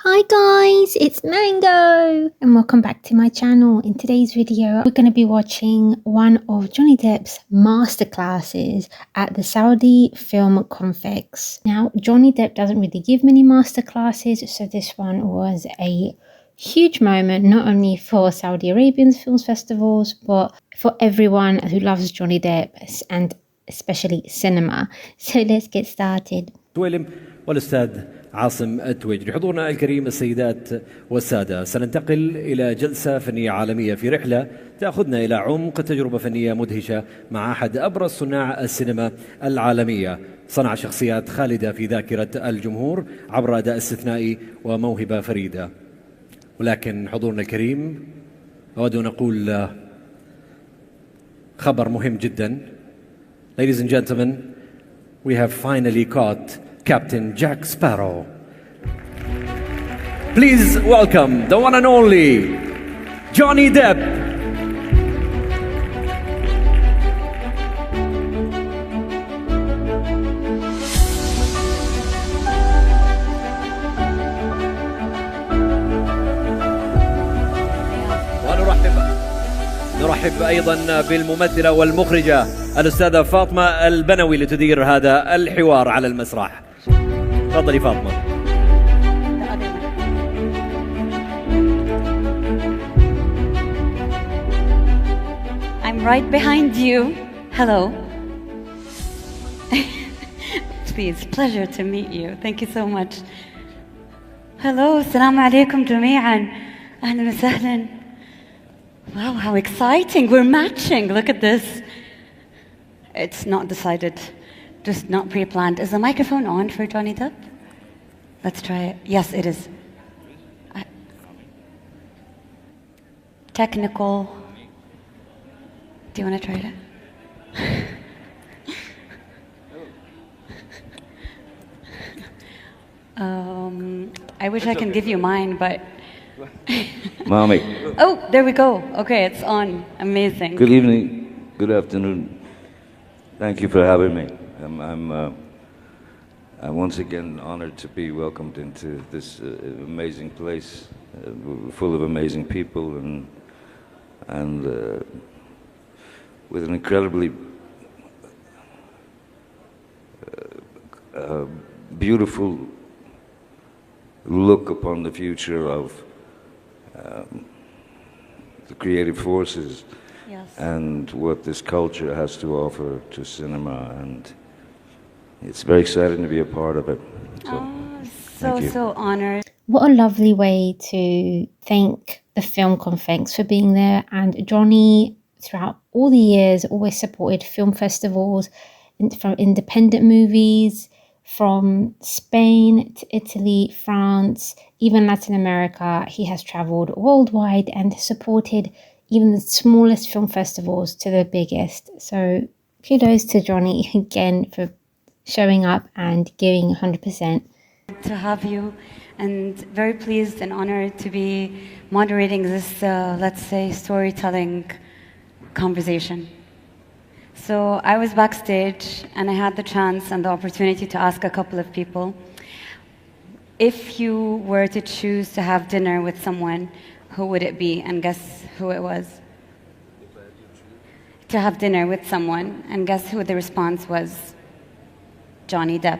Hi guys, it's Mango and welcome back to my channel. In today's video, we're going to be watching one of Johnny Depp's masterclasses at the Saudi Film Conflex. Now, Johnny Depp doesn't really give many masterclasses, so this one was a huge moment, not only for Saudi Arabian film festivals, but for everyone who loves Johnny Depp and especially cinema. So let's get started. والأستاذ عاصم التويجري. حضورنا الكريم السيدات والسادة، سننتقل إلى جلسة فنية عالمية في رحلة تأخذنا إلى عمق تجربة فنية مدهشة مع أحد أبرز صناع السينما العالمية. صنع شخصيات خالدة في ذاكرة الجمهور عبر أداء استثنائي وموهبة فريدة. ولكن حضورنا الكريم، أود أن أقول خبر مهم جدا. Ladies and gentlemen, we have finally caught Captain Jack Sparrow. Please welcome the one and only Johnny Depp. ونرحب أيضا بالممثلة والمخرجة الأستاذة فاطمة البنوي لتدير هذا الحوار على المسرح. تفضلي فاطمة. I'm right behind you. Hello. Please, pleasure to meet you. Thank you so much. Hello, السلام عليكم جميعا. أهلا وسهلا. Wow, how exciting. We're matching. Look at this. It's not decided. Just not pre-planned. Is the microphone on for Johnny Depp? Let's try it. Yes, it is. Technical. Do you want to try it? I wish I can give you mine, but... Mommy. Oh, there we go. Okay, it's on. Amazing. Good evening. Good afternoon. Thank you for having me. I'm once again honored to be welcomed into this amazing place, full of amazing people, and with an incredibly beautiful look upon the future of the creative forces. Yes. And what this culture has to offer to cinema, and it's very exciting to be a part of it. So honored. What a lovely way to thank the Film Conflex for being there. And Johnny, throughout all the years, always supported film festivals from independent movies, from Spain to Italy, France, even Latin America. He has traveled worldwide and supported even the smallest film festivals to the biggest. So kudos to Johnny again for showing up and giving 100%. To have you, and very pleased and honored to be moderating this, let's say, storytelling conversation. So I was backstage and I had the chance and the opportunity to ask a couple of people, if you were to choose to have dinner with someone, who would it be? And guess who it was? To have dinner with someone, and guess who the response was? Johnny Depp.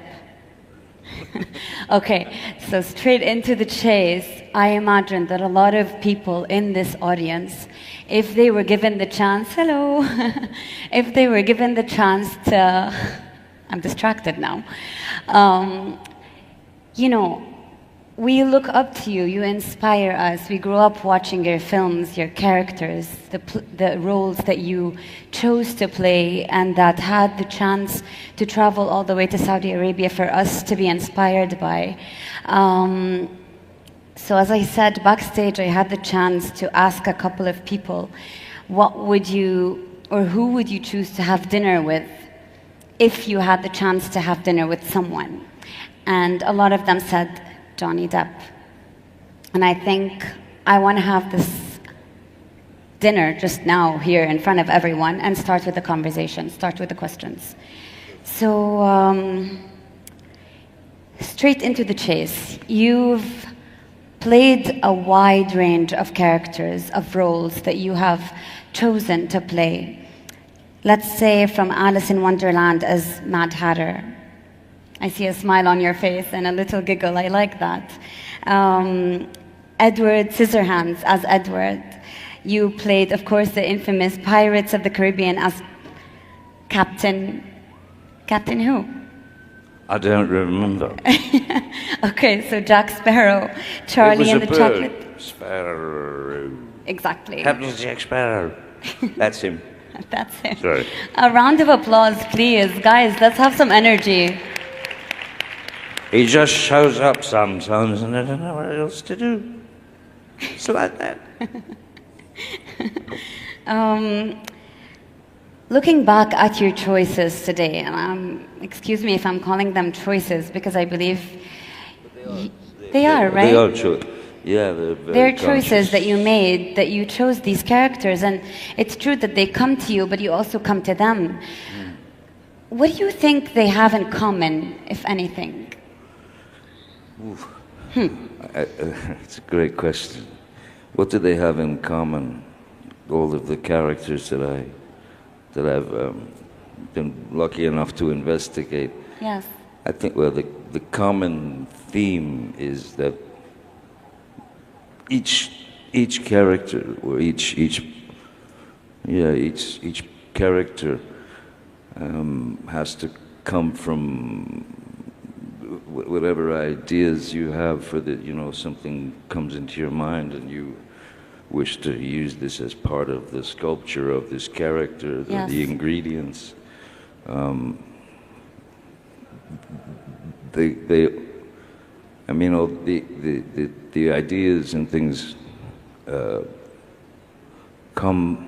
Okay, so straight into the chase, I imagine that a lot of people in this audience, if they were given the chance, hello, if they were given the chance to, I'm distracted now, you know, we look up to you, you inspire us. We grew up watching your films, your characters, the roles that you chose to play and that had the chance to travel all the way to Saudi Arabia for us to be inspired by. So as I said, backstage I had the chance to ask a couple of people, what would you, or who would you choose to have dinner with if you had the chance to have dinner with someone? And a lot of them said, Johnny Depp. And I think I want to have this dinner just now here in front of everyone and start with the conversation, start with the questions. So straight into the chase. You've played a wide range of characters, of roles that you have chosen to play. Let's say from Alice in Wonderland as Mad Hatter. I see a smile on your face and a little giggle. I like that. Edward Scissorhands as Edward. You played, of course, the infamous Pirates of the Caribbean as Captain who? I don't remember. Okay, so Jack Sparrow, Charlie and the Chocolate. Sparrow. Exactly. Captain Jack Sparrow. That's him. That's it. Sorry. A round of applause, please. Guys, let's have some energy. He just shows up sometimes and I don't know what else to do. It's like that. Looking back at your choices today, and excuse me if I'm calling them choices because I believe they are, right? They are choices. Yeah, they're very They're conscious. choices that you made, that you chose these characters, and it's true that they come to you, but you also come to them. What do you think they have in common, if anything? It's a great question. What do they have in common? All of the characters that I've been lucky enough to investigate. Yes. I think, well, the common theme is that each character, or each character has to come from whatever ideas you have for the, something comes into your mind and you wish to use this as part of the sculpture of this character, Yes. the ingredients. The ideas and things come.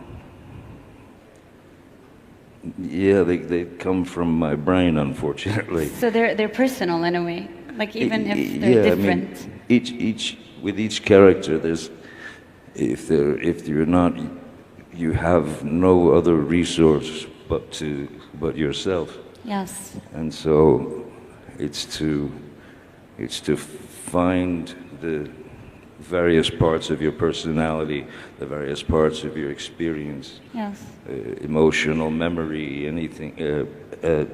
Yeah, they come from my brain, unfortunately. So they're personal in a way, like even if they're different. I mean, with each character, there's if you're not, you have no other resource but yourself. Yes. And so it's to find the various parts of your personality, the various parts of your experience, Yes. Emotional memory, anything,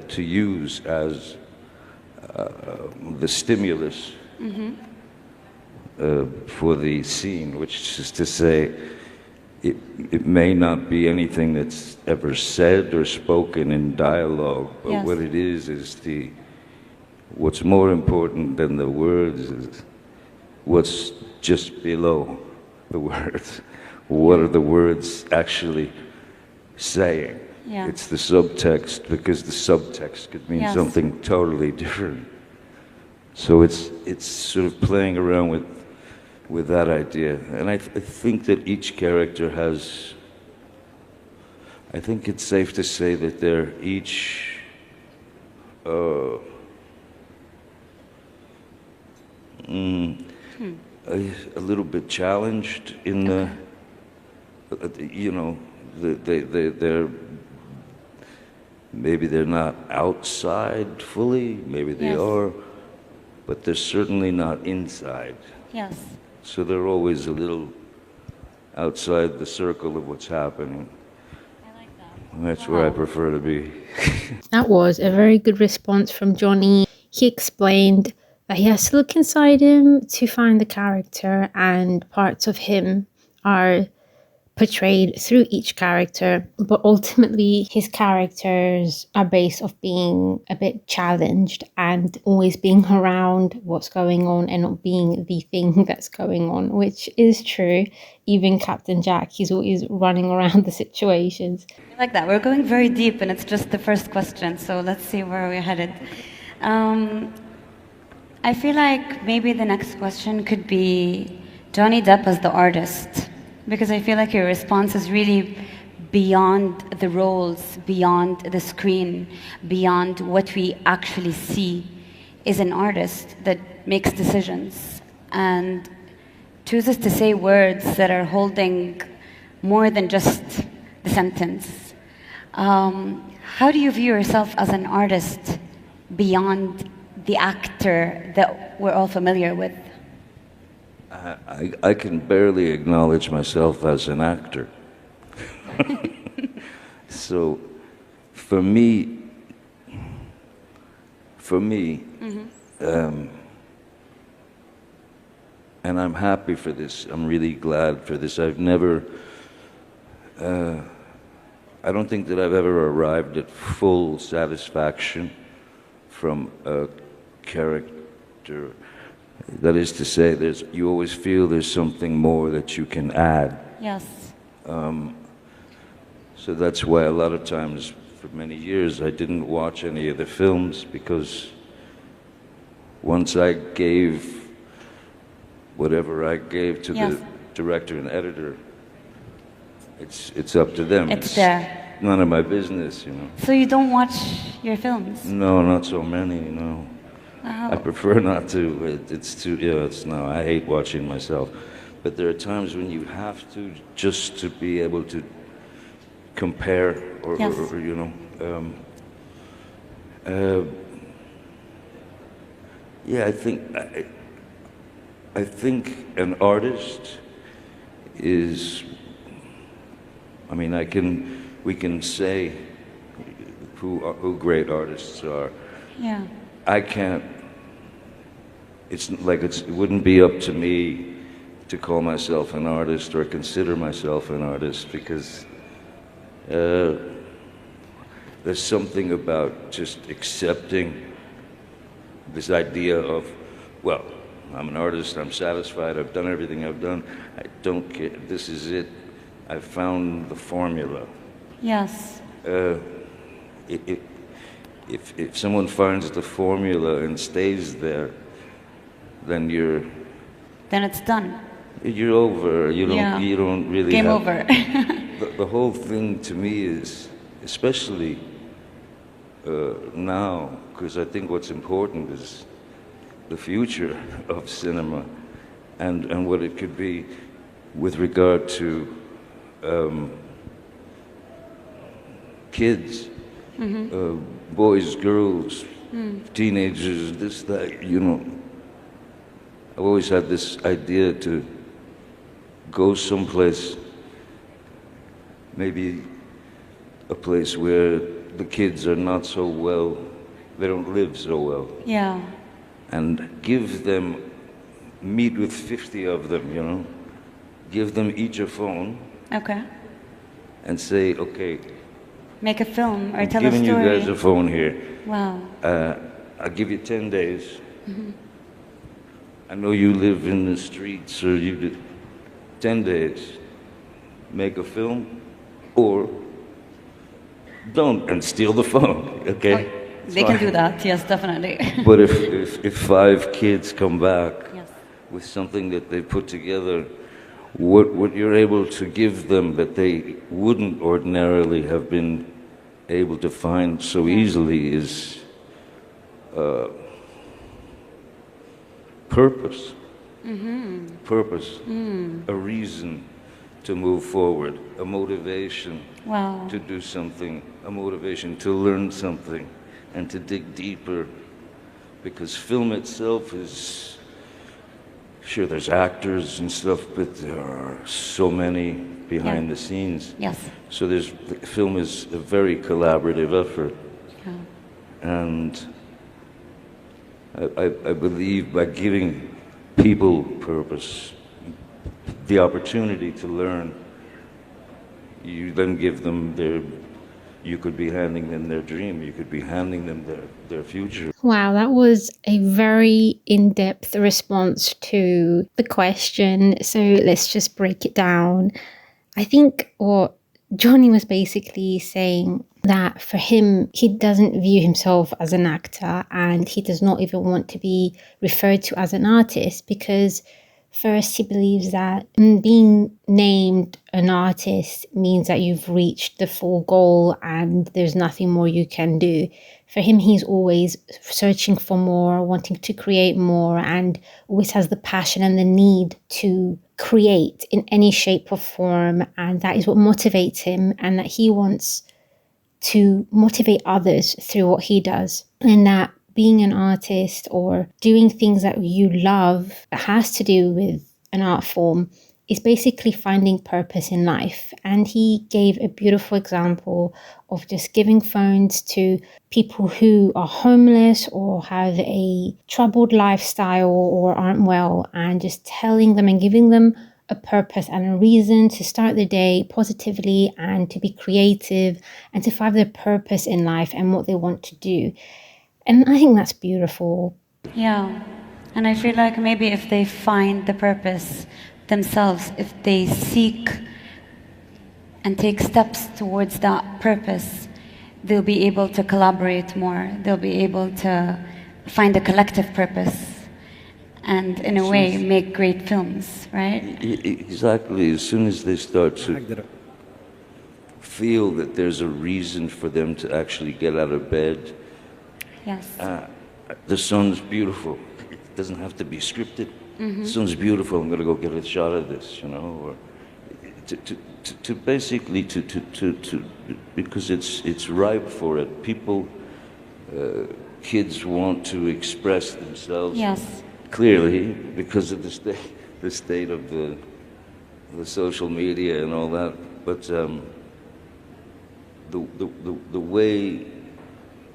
to use as the stimulus for the scene, which is to say, it may not be anything that's ever said or spoken in dialogue, but Yes. what it is what's more important than the words is what's just below the words. What are the words actually saying? Yeah. It's the subtext, because the subtext could mean Yes. something totally different. So it's sort of playing around with that idea. And I think that each character has, I think it's safe to say that they're each a little bit challenged in they're maybe they're not outside fully, maybe they Yes. are, but they're certainly not inside. Yes. So they're always a little outside the circle of what's happening. I like that. And that's where I prefer to be. That was a very good response from Johnny. He explained that he has to look inside him to find the character, and parts of him are portrayed through each character, but ultimately his characters are based off being a bit challenged and always being around what's going on and not being the thing that's going on, which is true. Even Captain Jack, he's always running around the situations. I like that. We're going very deep, and it's just the first question, so let's see where we're headed. I feel like maybe the next question could be Johnny Depp as the artist, because I feel like your response is really beyond the roles, beyond the screen, beyond what we actually see, is an artist that makes decisions and chooses to say words that are holding more than just the sentence. How do you view yourself as an artist beyond the actor that we're all familiar with? I can barely acknowledge myself as an actor. So for me, and I'm happy for this, I'm really glad for this. I don't think that I've ever arrived at full satisfaction from a character. That is to say, you always feel there's something more that you can add. Yes. So that's why a lot of times, for many years, I didn't watch any of the films, because once I gave whatever I gave to Yes. the director and editor, it's up to them. It's there. None of my business, you know. So you don't watch your films? No, not so many, no. Wow. I prefer not to. It's too, no, I hate watching myself. But there are times when you have to, just to be able to compare, or, Yes. or you know. Yeah, I think an artist is, I mean, we can say who great artists are. Yeah. I can't, it wouldn't be up to me to call myself an artist or consider myself an artist, because there's something about just accepting this idea of, well, I'm an artist, I'm satisfied, I've done everything I've done, I don't care, this is it, I've found the formula. Yes. If someone finds the formula and stays there, then Then it's done. you're over. Yeah. You don't really Game have, over. the whole thing to me is, especially now, because I think what's important is the future of cinema, and what it could be with regard to kids, boys, girls, teenagers, this, that, you know. I've always had this idea to go someplace, maybe a place where the kids are not so well, they don't live so well, Yeah. and give them, meet with 50 of them, you know, give them each a phone Okay. and say, okay, Make a film or I'm tell a giving you story. guys a phone here. Wow. I'll give you 10 days. I know you live in the streets, or you do 10 days. Make a film, or don't, and steal the phone, okay? It's They can fine. do that, yes, definitely. But if 5 kids come back Yes. with something that they put together, what you're able to give them that they wouldn't ordinarily have been able to find so easily is purpose. Purpose, a reason to move forward, a motivation Wow. to do something, a motivation to learn something, and to dig deeper. Because film itself is, sure, there's actors and stuff, but there are so many behind Yeah. the scenes. Yes. So film is a very collaborative effort. Yeah. And I believe by giving people purpose, the opportunity to learn, you then give them you could be handing them their dream, you could be handing them their future. Wow, that was a very in-depth response to the question. So let's just break it down. I think what Johnny was basically saying that for him, he doesn't view himself as an actor, and he does not even want to be referred to as an artist, because first he believes that being named an artist means that you've reached the full goal and there's nothing more you can do. For him, he's always searching for more, wanting to create more, and always has the passion and the need to create in any shape or form. And that is what motivates him, and that he wants to motivate others through what he does. And that being an artist or doing things that you love has to do with an art form, is basically finding purpose in life. And he gave a beautiful example of just giving phones to people who are homeless or have a troubled lifestyle or aren't well, and just telling them and giving them a purpose and a reason to start the day positively and to be creative and to find their purpose in life and what they want to do. And I think that's beautiful. Yeah, and I feel like maybe if they find the purpose themselves, if they seek and take steps towards that purpose, they'll be able to collaborate more. They'll be able to find a collective purpose and, in a way, make great films, right? Exactly. As soon as they start to feel that there's a reason for them to actually get out of bed. Yes. The sun's beautiful. It doesn't have to be scripted. The sun's beautiful. I'm going to go get a shot of this, you know, or to basically to because it's ripe for it. People, kids want to express themselves. Yes. Clearly, because of the state of the social media and all that. But the way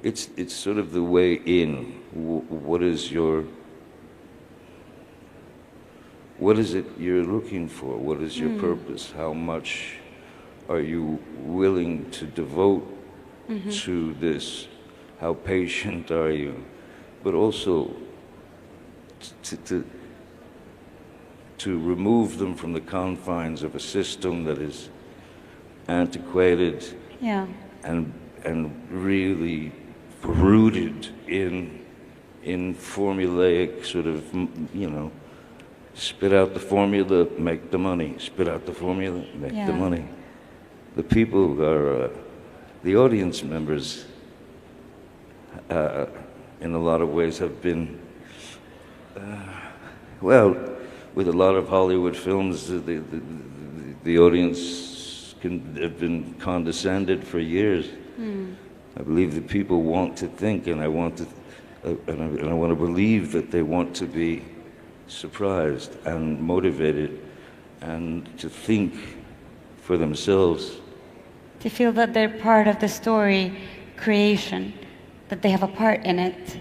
it's sort of the way in. What is it you're looking for? What is your purpose? How much are you willing to devote to this? How patient are you? But also to remove them from the confines of a system that is antiquated, Yeah. and really rooted in formulaic sort of, you know, spit out the formula, make the money. Spit out the formula, make the money. The people are, the audience members, in a lot of ways have been, well, with a lot of Hollywood films, the audience have been condescended for years. I believe that people want to think, and I want to believe that they want to be surprised and motivated, and to think for themselves. To feel that they're part of the story creation, that they have a part in it,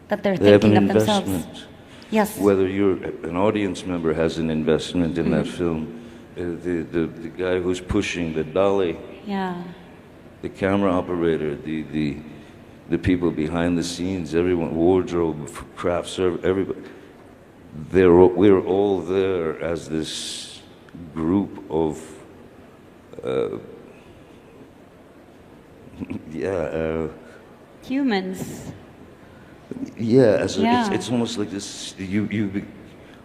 that they're They have an thinking of themselves. investment. Yes. Whether you're an audience member has an investment in that film. The guy who's pushing the dolly, Yeah. the camera operator, the people behind the scenes, everyone, wardrobe, craft service, everybody. We're all there as this group of, Humans. It's almost like this.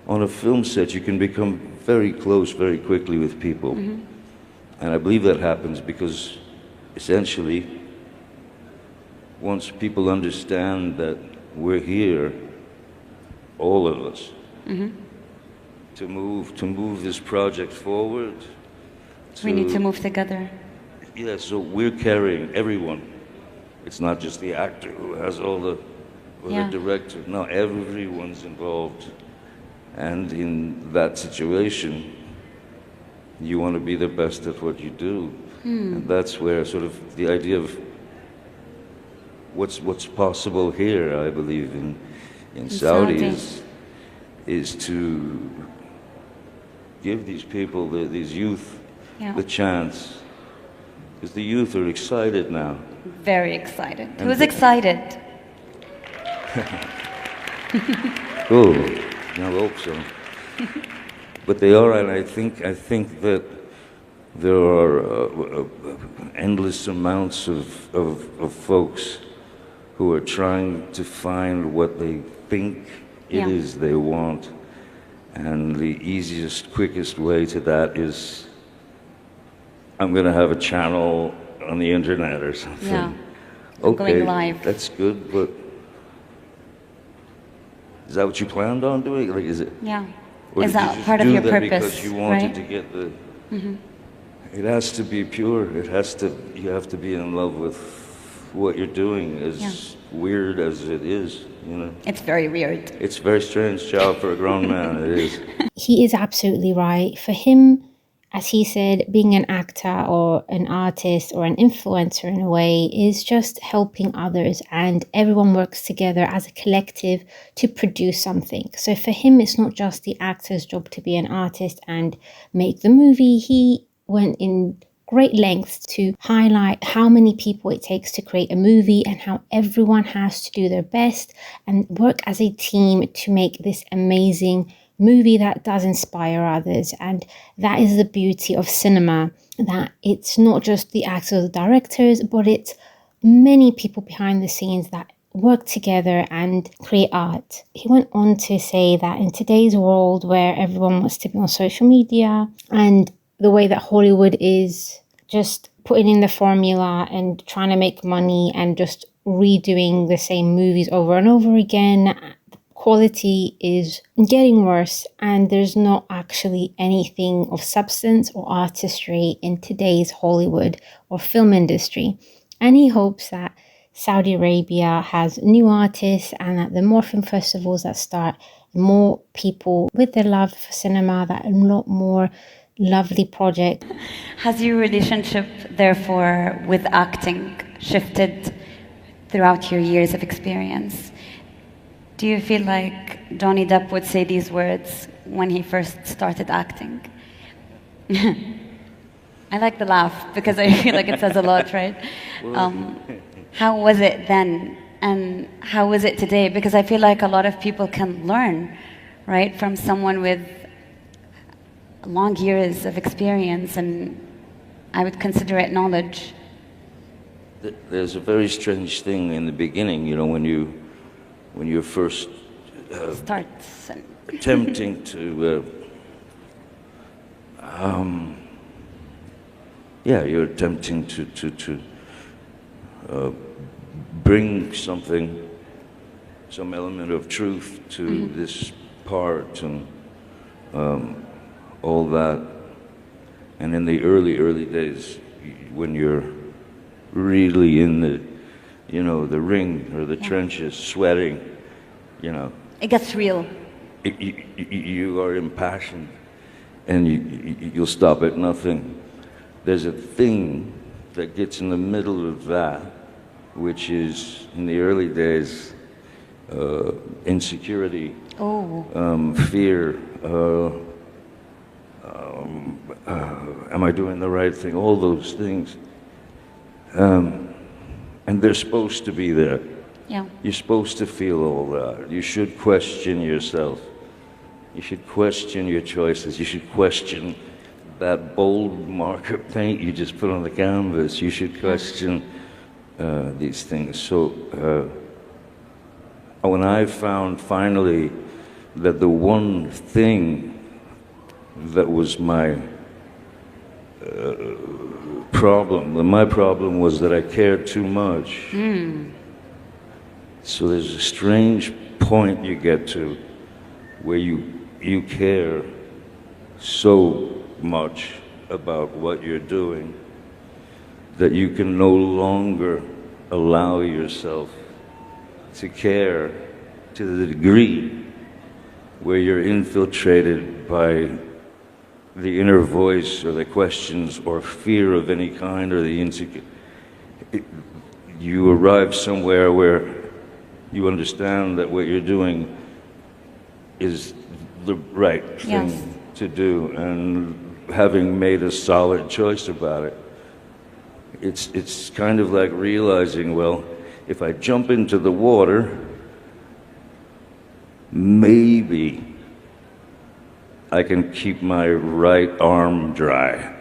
On a film set, you can become very close very quickly with people, and I believe that happens because, essentially, once people understand that we're here, all of us, to move this project forward. We need to move together. Yeah, so we're carrying everyone. It's not just the actor who has all the, or the director. No, everyone's involved. And in that situation, you want to be the best at what you do. And that's where sort of the idea of what's possible here, I believe, in Saudi is to give these people, these youth, the chance. Because the youth are excited now. Very excited. Who's excited? Cool. I hope so. But they are, and I think that there are endless amounts of folks who are trying to find what they think it is they want. And the easiest, quickest way to that is, I'm going to have a channel on the internet or something. Yeah. Okay, Going live. that's good, but is that what you planned on doing? Like, is it? Yeah. Or Is did you that just part of do your that purpose? because you wanted right? to get the. It has to be pure. It has to. You have to be in love with what you're doing, as Yeah. weird as it is, you know. It's very weird. It's a very strange job for a grown man, it is. He is absolutely right. For him, as he said, being an actor or an artist or an influencer in a way is just helping others, and everyone works together as a collective to produce something. So for him, it's not just the actor's job to be an artist and make the movie. He went in great lengths to highlight how many people it takes to create a movie and how everyone has to do their best and work as a team to make this amazing movie that does inspire others. And that is the beauty of cinema, that it's not just the actors or directors, but it's many people behind the scenes that work together and create art. He went on to say that in today's world where everyone wants to be on social media and the way that Hollywood is just putting in the formula and trying to make money and just redoing the same movies over and over again, quality is getting worse, and there's not actually anything of substance or artistry in today's Hollywood or film industry. And he hopes that Saudi Arabia has new artists and that the more film festivals that start, more people with their love for cinema, that a lot more lovely projects. Has your relationship, therefore, with acting shifted throughout your years of experience? Do you feel like Johnny Depp would say these words when he first started acting? I like the laugh because I feel like it says a lot, right? How was it then and how is it today? Because I feel like a lot of people can learn, right, from someone with long years of experience, and I would consider it knowledge. There's a very strange thing in the beginning, you know, when you're first Starts. attempting to, you're attempting to bring something, some element of truth to this part and all that. And in the early days, when you're really in the, you know, the ring or the trenches, sweating, you know. It gets real. You are impassioned, and you'll stop at nothing. There's a thing that gets in the middle of that, which is, in the early days, insecurity, fear, am I doing the right thing? All those things. And they're supposed to be there. Yeah. You're supposed to feel all that. You should question yourself. You should question your choices. You should question that bold marker paint you just put on the canvas. You should question these things. So when I found finally that the one thing that was my problem, my problem was that I cared too much. So there's a strange point you get to where you care so much about what you're doing that you can no longer allow yourself to care to the degree where you're infiltrated by the inner voice or the questions or fear of any kind or the insecurity. You arrive somewhere where you understand that what you're doing is the right thing to do, and having made a solid choice about it, it's kind of like realizing, well, if I jump into the water, maybe I can keep my right arm dry.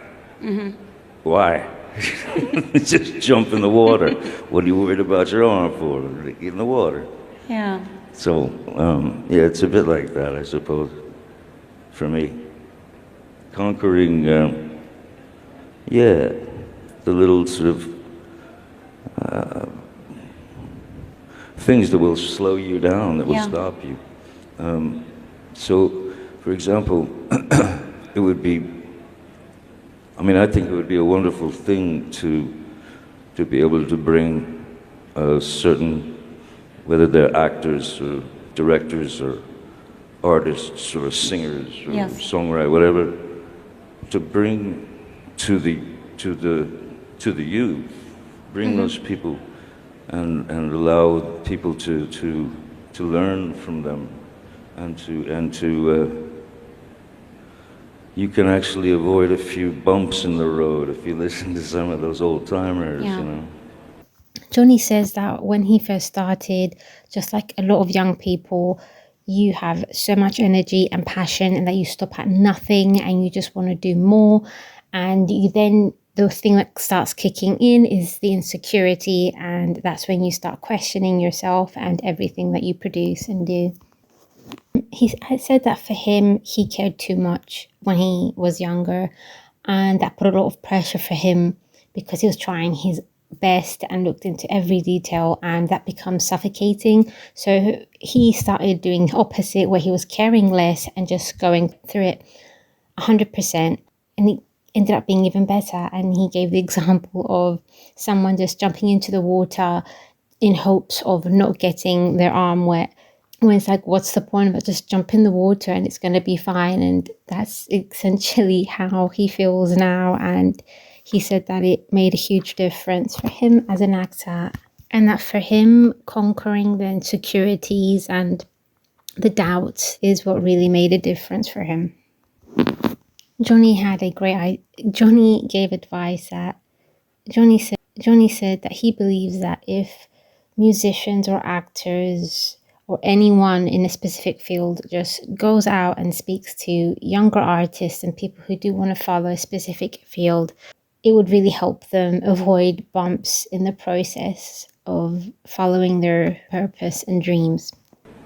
Why? Just jump in the water. What are you worried about your arm for? Get in the water. Yeah. So, it's a bit like that, I suppose, for me. Conquering, the little sort of things that will slow you down, that will stop you. So, for example, it would be, I think it would be a wonderful thing to be able to bring certain, whether they're actors or directors or artists or singers or Yes. songwriters, whatever, to bring to the youth, bring those people and allow people to learn from them, and to you can actually avoid a few bumps in the road if you listen to some of those old timers, Yeah. you know. Johnny says that when he first started, just like a lot of young people, you have so much energy and passion and that you stop at nothing and you just want to do more. And you then, the thing that starts kicking in is the insecurity, and that's when you start questioning yourself and everything that you produce and do. He said that for him, he cared too much when he was younger, and that put a lot of pressure for him because he was trying his best and looked into every detail, and that becomes suffocating. So he started doing the opposite, where he was caring less and just going through it 100%, and it ended up being even better. And he gave the example of someone just jumping into the water in hopes of not getting their arm wet, when it's like, what's the point of it? Just jump in the water and it's going to be fine. And that's essentially how he feels now. And he said that it made a huge difference for him as an actor, and that for him, conquering the insecurities and the doubts is what really made a difference for him. Johnny gave advice that Johnny said that he believes that if musicians or actors or anyone in a specific field just goes out and speaks to younger artists and people who do want to follow a specific field, it would really help them avoid bumps in the process of following their purpose and dreams.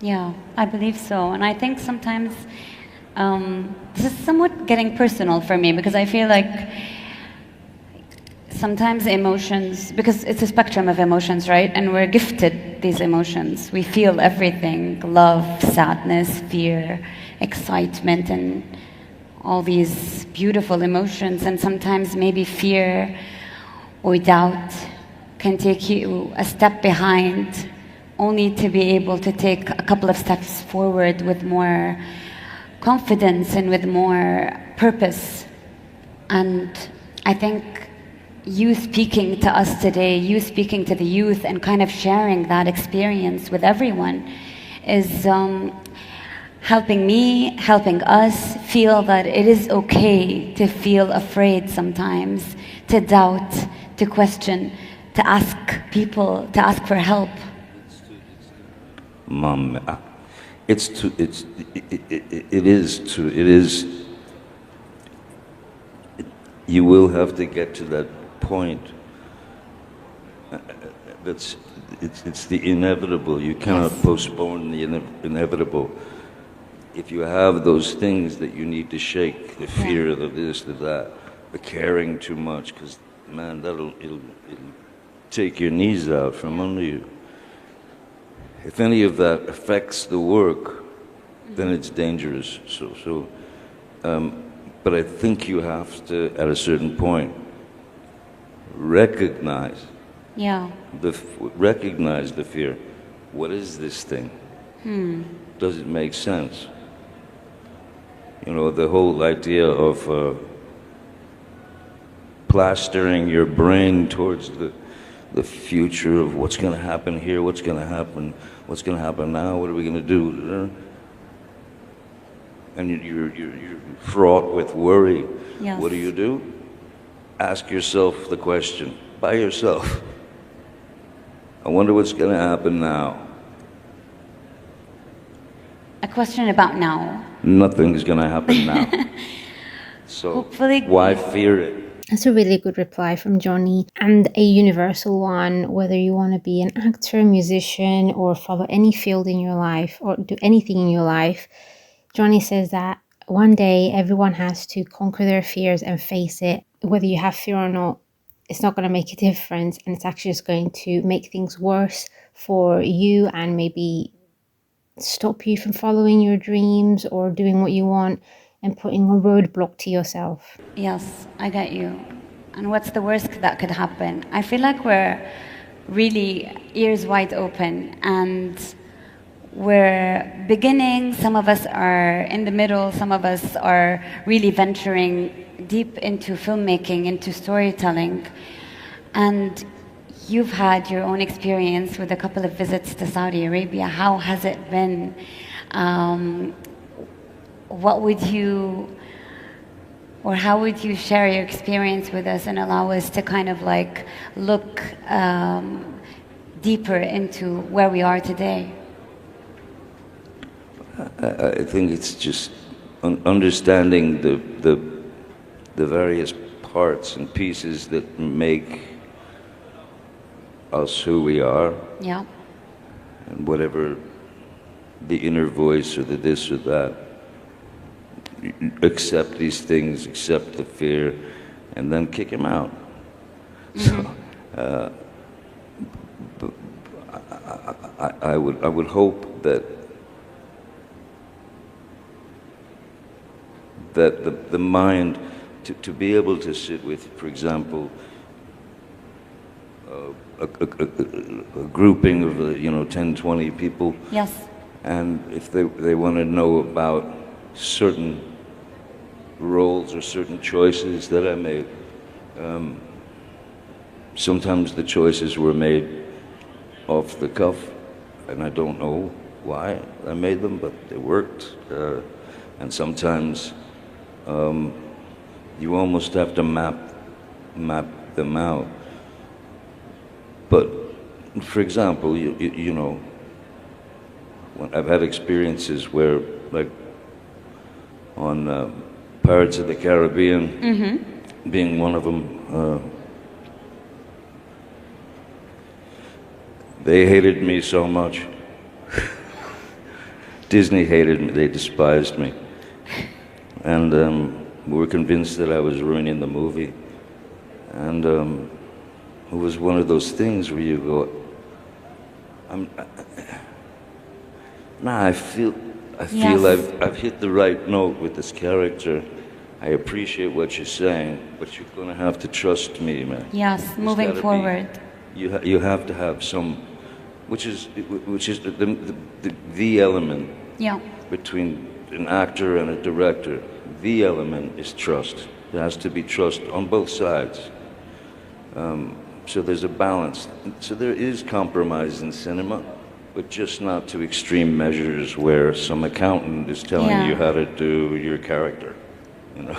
Yeah, I believe so. And I think sometimes this is somewhat getting personal for me, because I feel like sometimes emotions, because it's a spectrum of emotions, right? And we're gifted these emotions. We feel everything: love, sadness, fear, excitement, and all these beautiful emotions. And sometimes maybe fear or doubt can take you a step behind, only to be able to take a couple of steps forward with more confidence and with more purpose. And I think you speaking to us today, you speaking to the youth and kind of sharing that experience with everyone is helping me, helping us feel that it is okay to feel afraid sometimes, to doubt, to question, to ask people, to ask for help. Mom, it is. You will have to get to that point. It's the inevitable. You cannot postpone the inevitable. If you have those things that you need to shake, the fear, the this, the that, the caring too much, because man, it'll take your knees out from under you. If any of that affects the work, then it's dangerous. But I think you have to, at a certain point, recognize recognize the fear. What is this thing? Does it make sense? You know, the whole idea of plastering your brain towards the future of what's going to happen here, what's going to happen now, what are we going to do? And you're fraught with worry. Yes. What do? Ask yourself the question, by yourself. I wonder what's going to happen now. A question about now. Nothing's going to happen now. So Hopefully, why fear it? That's a really good reply from Johnny, and a universal one, whether you want to be an actor, musician, or follow any field in your life, or do anything in your life. Johnny says that one day everyone has to conquer their fears and face it. Whether you have fear or not, it's not going to make a difference, and it's actually just going to make things worse for you and maybe stop you from following your dreams or doing what you want, and putting a roadblock to yourself. yes, I get you. And what's the worst that could happen? I feel like we're really ears wide open, and we're beginning. Some of us are in the middle, some of us are really venturing deep into filmmaking, into storytelling. And you've had your own experience with a couple of visits to Saudi Arabia. How has it been? What would you, or how would you share your experience with us and allow us to kind of like look deeper into where we are today? I think it's just understanding the various parts and pieces that make us who we are. Yeah. And whatever the inner voice or the this or that, accept these things, accept the fear, and then kick him out. So, I would hope that the mind, to be able to sit with, for example, a grouping of 10, 20 people. Yes. And if they want to know about certain roles or certain choices that I made, sometimes the choices were made off the cuff, and I don't know why I made them, but they worked. And sometimes you almost have to map them out. But, for example, you know, when I've had experiences where, like, on Pirates of the Caribbean, being one of them, they hated me so much. Disney hated me, they despised me. And were convinced that I was ruining the movie. And it was one of those things where you go, I feel Yes. I've hit the right note with this character. I appreciate what you're saying, but you're gonna have to trust me, man. Yes, There's moving gotta be- forward. You have to have some, which is the element Yeah. between an actor and a director. The element is trust. There has to be trust on both sides. So there's a balance. So there is compromise in cinema, but just not to extreme measures where some accountant is telling Yeah. you how to do your character, you know.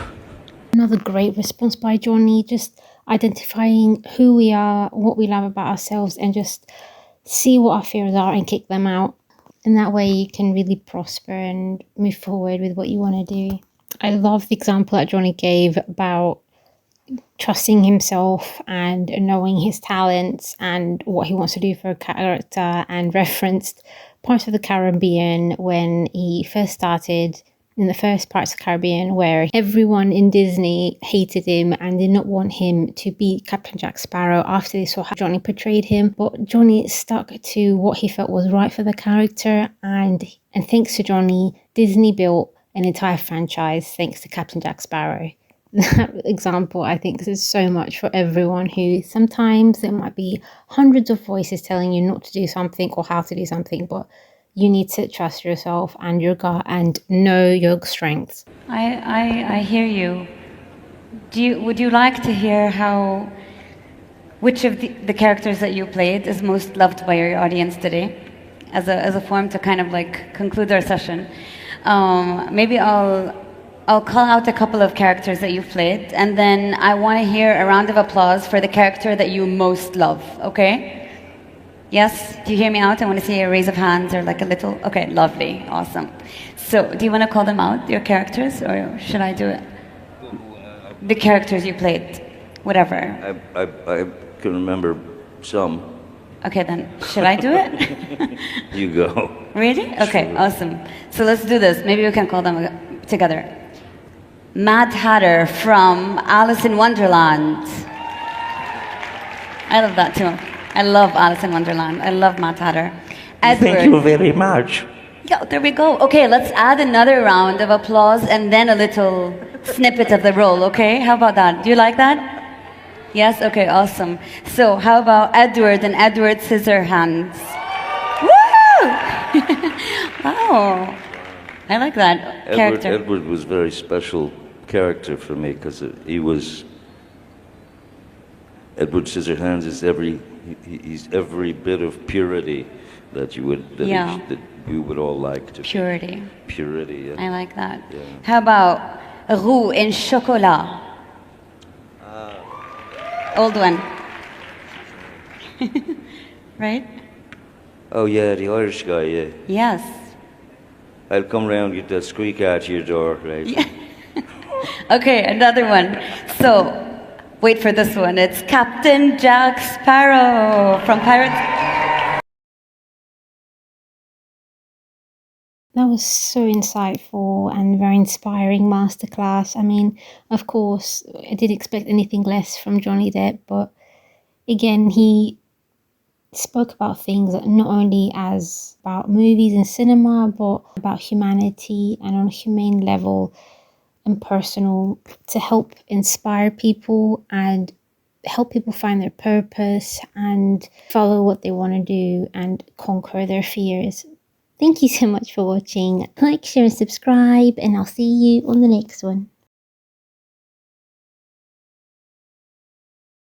Another great response by Johnny, just identifying who we are, what we love about ourselves, and just see what our fears are and kick them out. And that way you can really prosper and move forward with what you want to do. I love the example that Johnny gave about trusting himself and knowing his talents and what he wants to do for a character, and referenced parts of the Caribbean when he first started in the first parts of the Caribbean, where everyone in Disney hated him and did not want him to be Captain Jack Sparrow after they saw how Johnny portrayed him. But Johnny stuck to what he felt was right for the character, and thanks to Johnny, Disney built an entire franchise thanks to Captain Jack Sparrow. That example, I think, is so much for everyone who sometimes there might be hundreds of voices telling you not to do something or how to do something, but you need to trust yourself and your gut and know your strengths. I hear you. Would you like to hear which of the characters that you played is most loved by your audience today? As a form to kind of like conclude our session. Maybe I'll call out a couple of characters that you've played, and then I want to hear a round of applause for the character that you most love, okay? Yes? Do you hear me out? I want to see a raise of hands or like a little... Okay, lovely, awesome. So, do you want to call them out, your characters, or should I do it? The characters you played, whatever. I can remember some. Okay, then, should I do it? You go. Really? Okay, Sure. awesome. So let's do this. Maybe we can call them together. Mad Hatter from Alice in Wonderland. I love that too. I love Alice in Wonderland. I love Mad Hatter. Edward. Thank you very much. Yeah, there we go. Okay, let's add another round of applause and then a little snippet of the role, okay? How about that? Do you like that? Yes? Okay, awesome. So, how about Edward and Edward Scissorhands? Woo! Wow. I like that character. Edward was a very special character for me because he was. Edward Scissorhands is he's every bit of purity that you would that we would all like to. Purity. Purity. Yeah. I like that. Yeah. How about roux in chocolat? Old one. Right? Oh yeah, the Irish guy. Yeah. Yes. I'll come round get that squeak out your door, right? Yeah. Okay, another one. So, wait for this one. It's Captain Jack Sparrow from Pirates. That was so insightful and very inspiring masterclass. I mean, of course, I didn't expect anything less from Johnny Depp, but again, he spoke about things that not only as about movies and cinema, but about humanity and on a humane level and personal, to help inspire people and help people find their purpose and follow what they want to do and conquer their fears. Thank you so much for watching. Like, share, and subscribe, and I'll see you on the next one.